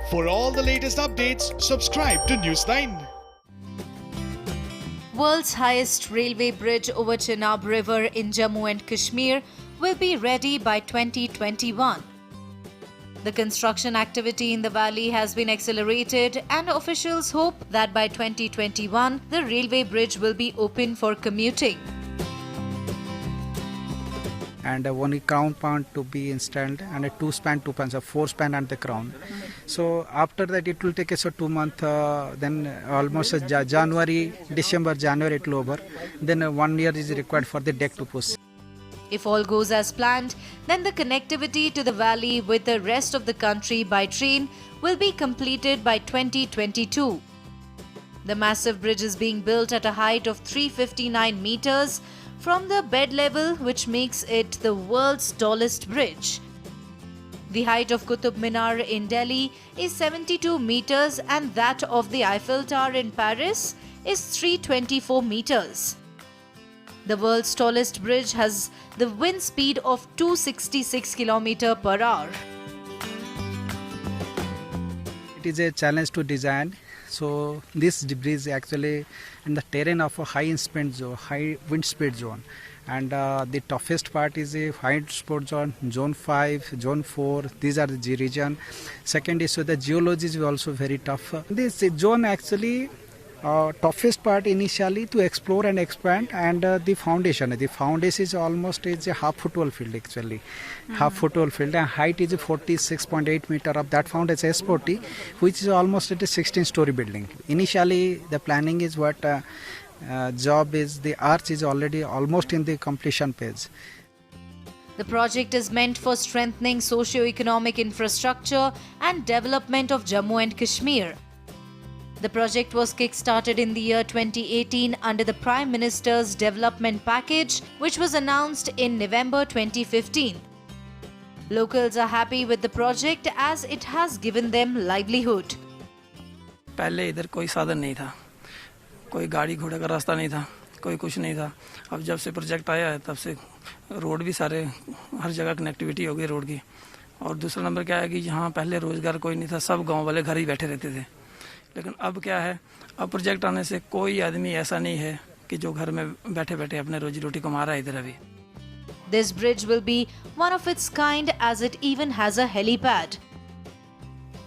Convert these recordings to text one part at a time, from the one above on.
For all the latest updates, subscribe to News9. World's highest railway bridge over Chenab River in Jammu and Kashmir will be ready by 2021. The construction activity in the valley has been accelerated, and officials hope that by 2021 the railway bridge will be open for commuting. And one crown point to be installed, and a two-span, so four-span and the crown. So after that it will take us 2 months, then almost January it will over. Then 1 year is required for the deck to push. If all goes as planned, then the connectivity to the valley with the rest of the country by train will be completed by 2022. The massive bridge is being built at a height of 359 meters from the bed level, which makes it the world's tallest bridge. The height of Qutub Minar in Delhi is 72 meters and that of the Eiffel Tower in Paris is 324 meters. The world's tallest bridge has the wind speed of 266 km per hour. It is a challenge to design. So this bridge actually in the terrain of a high wind speed zone, and the toughest part is a high speed zone, zone 5, zone 4. These are the region. Second is, so the geology is also very tough. This zone actually toughest part initially to explore and expand, and the foundation is almost a half football field actually. Half football field, and height is 46.8 meter of that foundation S40, which is almost at a 16-story building. Initially the planning is what job is, the arch is already almost in the completion phase. The project is meant for strengthening socio-economic infrastructure and development of Jammu and Kashmir. The project was kick-started in the year 2018 under the Prime Minister's Development Package, which was announced in November 2015. Locals are happy with the project as it has given them livelihood. पहले इधर कोई साधन नहीं था, कोई गाड़ी घोड़े का रास्ता नहीं था, कोई कुछ नहीं था. अब जब से प्रोजेक्ट आया है तब से रोड भी सारे हर जगह कनेक्टिविटी हो गई रोड की. और दूसरा नंबर क्या है कि यहाँ पहले रोजगार कोई नहीं था, सब गांव वाले घर ही बैठे रहते थे. लेकिन अब क्या है, अब प्रोजेक्ट आने से कोई आदमी ऐसा नहीं है कि जो घर में बैठे बैठे अपने रोजी रोटी कमा रहा है इधर अभी. This bridge will be one of its kind as it even has a helipad.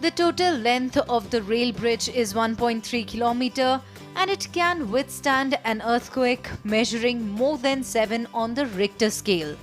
The total length of the rail bridge is 1.3 km and it can withstand an earthquake measuring more than 7 on the Richter scale.